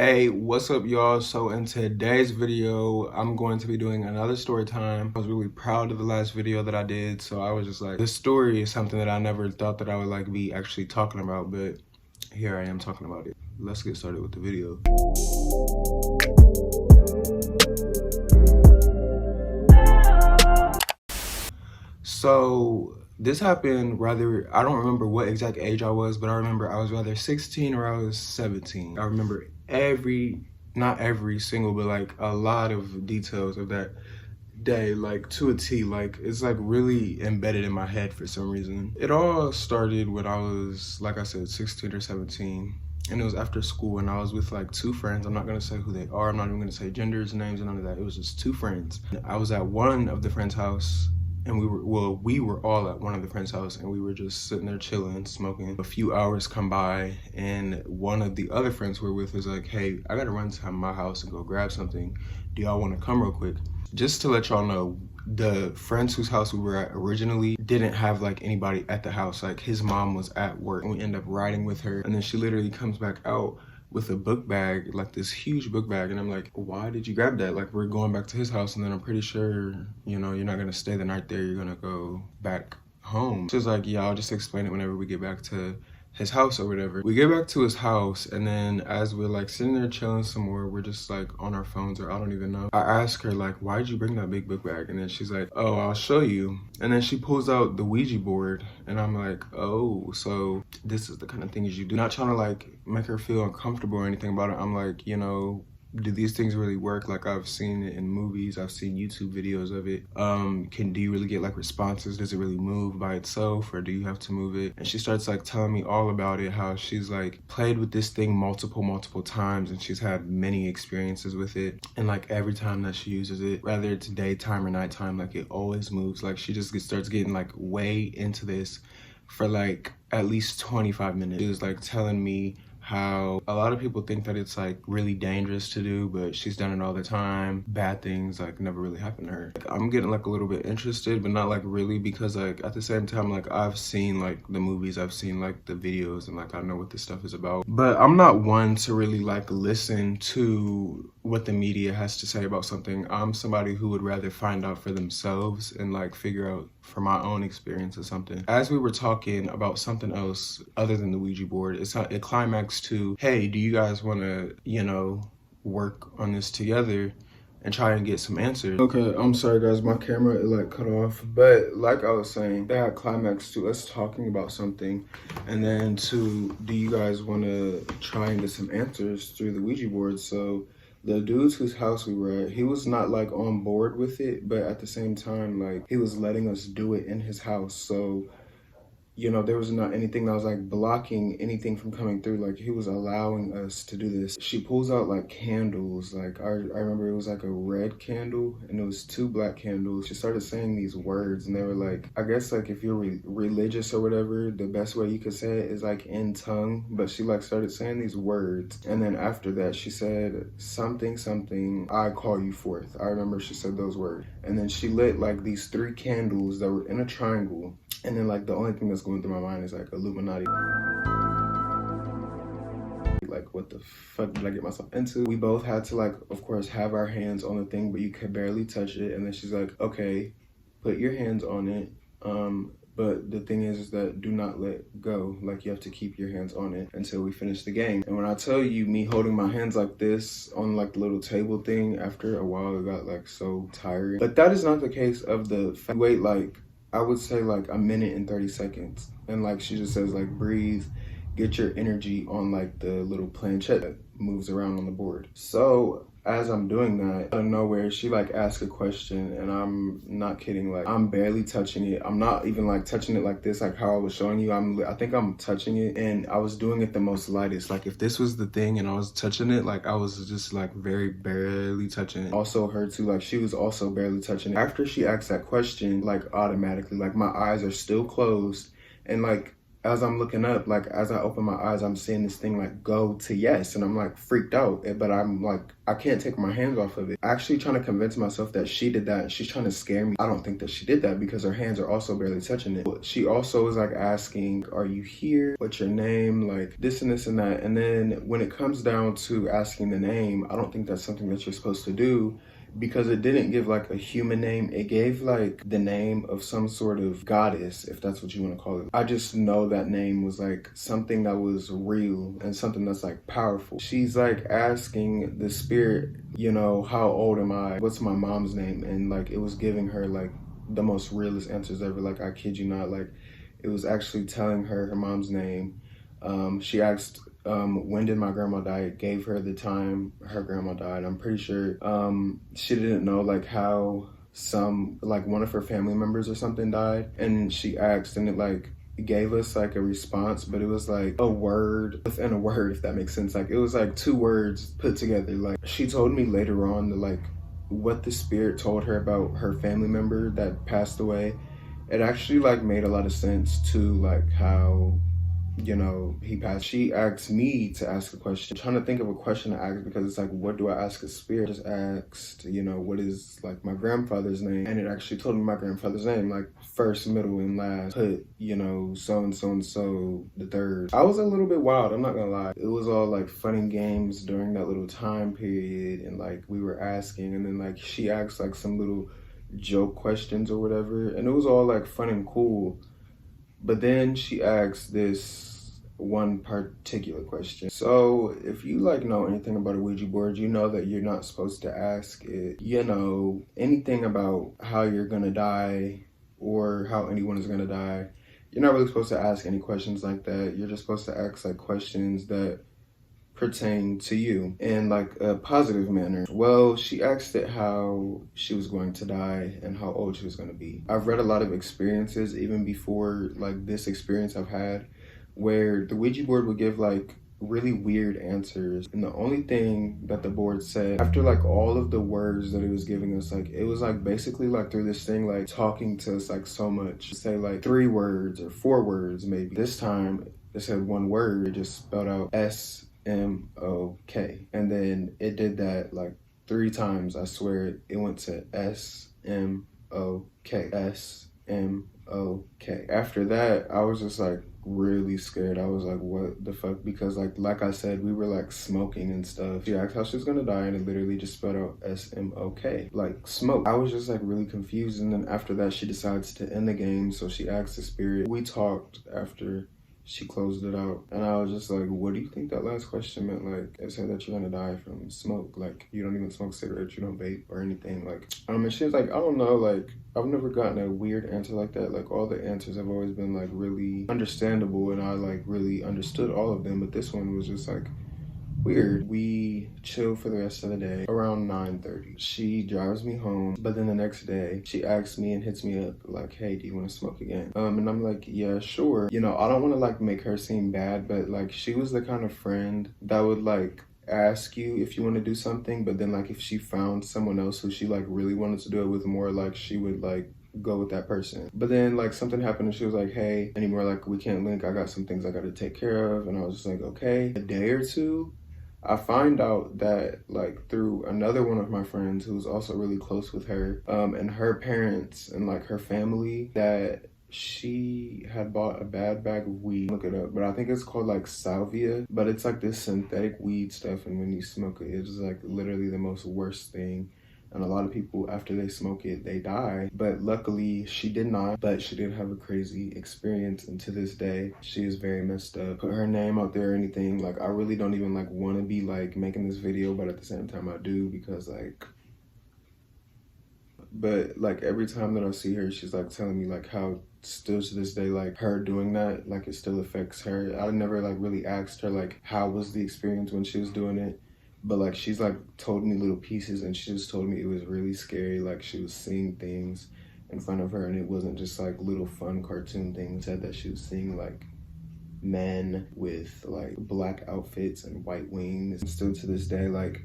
Hey, what's up, y'all? So in today's video, I'm going to be doing another story time. I was really proud of the last video that I did, so I was just like, this story is something that I never thought that I would like be actually talking about, but here I am talking about it. Let's get started with the video. So this happened I don't remember what exact age I was, but I remember I was rather 16 or I was 17. I remember not every single, but like a lot of details of that day, like to a T. Like it's like really embedded in my head for some reason. It all started when I was, like I said, 16 or 17. And it was after school, and I was with like two friends. I'm not gonna say who they are. I'm not even gonna say genders, names, and none of that. It was just two friends. I was at one of the friends' house, and we were all at one of the friends' house, and we were just sitting there chilling, smoking. A few hours come by, and one of the other friends we're with was like, hey, I gotta run to my house and go grab something. Do y'all wanna come real quick? Just to let y'all know, the friends whose house we were at originally didn't have like anybody at the house. Like his mom was at work, and we end up riding with her, and then she literally comes back out with a book bag, like this huge book bag, and I'm like, why did you grab that? Like, we're going back to his house, and then I'm pretty sure, you know, you're not gonna stay the night there, you're gonna go back home. She's like, yeah, I'll just explain it whenever we get back to his house or whatever. We get back to his house, and then as we're like sitting there chilling some more, we're just like on our phones, or I don't even know. I ask her like, why'd you bring that big book bag? And then she's like, oh, I'll show you. And then she pulls out the Ouija board, and I'm like, oh, so this is the kind of things you do. Not trying to like make her feel uncomfortable or anything about it. I'm like, you know, do these things really work? Like, I've seen it in movies, I've seen YouTube videos of it. Do you really get like responses? Does it really move by itself, or do you have to move it? And she starts like telling me all about it, how she's like played with this thing multiple times, and she's had many experiences with it. And like every time that she uses it, whether it's daytime or nighttime, like it always moves. Like she just starts getting like way into this for like at least 25 minutes. She was like telling me how a lot of people think that it's like really dangerous to do, but she's done it all the time. Bad things like never really happened to her. Like, I'm getting like a little bit interested, but not like really, because like at the same time, like I've seen like the movies, I've seen like the videos, and like I know what this stuff is about. But I'm not one to really like listen to what the media has to say about something. I'm somebody who would rather find out for themselves and like figure out for my own experience or something. As we were talking about something else other than the Ouija board, it climaxed to, hey, do you guys want to, you know, work on this together and try and get some answers? Okay, I'm sorry guys, my camera it like cut off, but like I was saying, that climaxed to us talking about something, and then to, do you guys want to try and get some answers through the Ouija board? So the dudes whose house we were at, he was not like on board with it, but at the same time, like he was letting us do it in his house. So, you know, there was not anything that was like blocking anything from coming through. Like he was allowing us to do this. She pulls out like candles. Like I remember it was like a red candle, and it was two black candles. She started saying these words, and they were like, I guess like if you're religious or whatever, the best way you could say it is like in tongue. But she like started saying these words, and then after that she said something, I call you forth. I remember she said those words, and then she lit like these three candles that were in a triangle. And then like the only thing that's going through my mind is like Illuminati. Like, what the fuck did I get myself into? We both had to like, of course, have our hands on the thing, but you could barely touch it. And then she's like, okay, put your hands on it. But the thing is that do not let go. Like, you have to keep your hands on it until we finish the game. And when I tell you, me holding my hands like this on like the little table thing, after a while it got like so tiring. But that is not the case of the wait, like I would say like a minute and 30 seconds. And like she just says like, breathe, get your energy on like the little planchette that moves around on the board. So as I'm doing that, out of nowhere, she like asks a question, and I'm not kidding, like I'm barely touching it. I'm not even like touching it like this, like how I was showing you. I think I'm touching it, and I was doing it the most lightest. Like if this was the thing and I was touching it, like I was just like very barely touching it. Also her too, like she was also barely touching it. After she asked that question, like automatically, like my eyes are still closed, and like as I'm looking up, like as I open my eyes, I'm seeing this thing like go to yes, and I'm like freaked out, but I'm like, I can't take my hands off of it. Actually trying to convince myself that she did that. She's trying to scare me. I don't think that she did that because her hands are also barely touching it. But she also was like asking, are you here? What's your name? Like this and this and that. And then when it comes down to asking the name, I don't think that's something that you're supposed to do, because it didn't give like a human name. It gave like the name of some sort of goddess, if that's what you want to call it. I just know that name was like something that was real and something that's like powerful. She's like asking the spirit, you know, how old am I? What's my mom's name? And like it was giving her like the most realest answers ever. Like I kid you not, like it was actually telling her her mom's name. She asked, when did my grandma die? It gave her the time her grandma died. I'm pretty sure she didn't know like how like one of her family members or something died, and she asked, and it like gave us like a response, but it was like a word within a word, if that makes sense. Like it was like two words put together. Like she told me later on that like what the spirit told her about her family member that passed away, it actually like made a lot of sense to like how, you know, he passed. She asked me to ask a question. I'm trying to think of a question to ask, because it's like, what do I ask a spirit? I just asked, you know, what is like my grandfather's name? And it actually told me my grandfather's name, like first, middle, and last. Put, you know, so and so and so the third. I was a little bit wild, I'm not gonna lie. It was all like fun and games during that little time period, and like we were asking, and then like she asked like some little joke questions or whatever, and it was all like fun and cool. But then she asked this one particular question. So if you like know anything about a Ouija board, you know that you're not supposed to ask it, you know, anything about how you're gonna die or how anyone is gonna die. You're not really supposed to ask any questions like that. You're just supposed to ask like questions that pertain to you in like a positive manner. Well, she asked it how she was going to die and how old she was going to be. I've read a lot of experiences even before like this experience I've had, where the Ouija board would give like really weird answers, and the only thing that the board said after like all of the words that it was giving us, like it was like basically like through this thing like talking to us like so much, say like 3 words or 4 words maybe. This time it said one word. It just spelled out SMOK, and then it did that like 3 times. I swear it went to SMOK, SMOK. After that, I was just like really scared. I was like, what the fuck? Because like I said, we were like smoking and stuff. She asked how she was gonna die, and it literally just spelled out SMOK, like smoke. I was just like really confused, and then after that she decides to end the game, so she asked the spirit. We talked after she closed it out, and I was just like, what do you think that last question meant? Like, it said that you're gonna die from smoke. Like, you don't even smoke cigarettes, you don't vape or anything. Like, and she was like, I don't know, like, I've never gotten a weird answer like that. Like, all the answers have always been like really understandable, and I like really understood all of them, but this one was just like weird. We chill for the rest of the day. Around 9:30, she drives me home, but then the next day she asks me and hits me up like, hey, do you want to smoke again? And I'm like, yeah, sure. You know, I don't want to like make her seem bad, but like she was the kind of friend that would like ask you if you want to do something, but then like if she found someone else who she like really wanted to do it with more, like she would like go with that person. But then like something happened and she was like, hey, anymore, like we can't link, I got some things I got to take care of. And I was just like, okay. A day or two, I find out that like through another one of my friends who's also really close with her, and her parents and like her family, that she had bought a bad bag of weed. Look it up, but I think it's called like salvia, but it's like this synthetic weed stuff, and when you smoke it, it's like literally the most worst thing. And a lot of people, after they smoke it, they die. But luckily, she did not. But she did have a crazy experience. And to this day, she is very messed up. Put her name out there or anything. Like, I really don't even, like, want to be, like, making this video. But at the same time, I do. Because, like... But, like, every time that I see her, she's, like, telling me, like, how still to this day, like, her doing that, like, it still affects her. I never, like, really asked her, like, how was the experience when she was doing it. But like she's like told me little pieces, and she just told me it was really scary. Like she was seeing things in front of her, and it wasn't just like little fun cartoon things. Said that she was seeing like men with like black outfits and white wings. And still to this day, like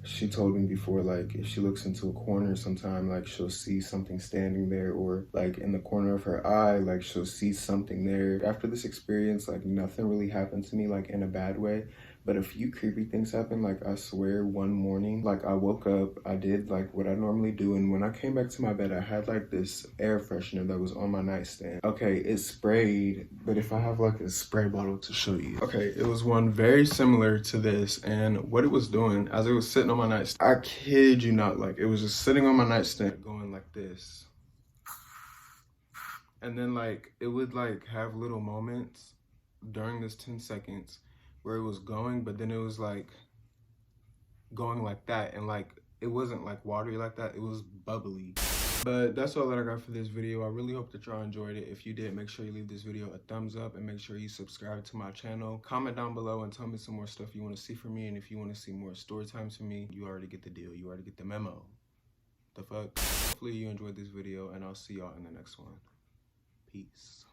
she told me before, like, if she looks into a corner sometime, like, she'll see something standing there, or like in the corner of her eye, like, she'll see something there. After this experience, like, nothing really happened to me, like, in a bad way, but a few creepy things happened. Like, I swear, one morning, like, I woke up, I did like what I normally do, and when I came back to my bed, I had like this air freshener that was on my nightstand. Okay, it sprayed, but if I have like a spray bottle to show you. Okay, it was one very similar to this, and what it was doing as it was sitting on my nightstand, I kid you not, like, it was just sitting on my nightstand going like this. And then like it would like have little moments during this 10 seconds where it was going, but then it was like going like that, and like it wasn't like watery like that, it was bubbly. But that's all that I got for this video. I really hope that y'all enjoyed it. If you did, make sure you leave this video a thumbs up, and make sure you subscribe to my channel. Comment down below and tell me some more stuff you want to see from me, and if you want to see more story times from me, you already get the deal. You already get the memo. The fuck? Hopefully you enjoyed this video, and I'll see y'all in the next one. Peace.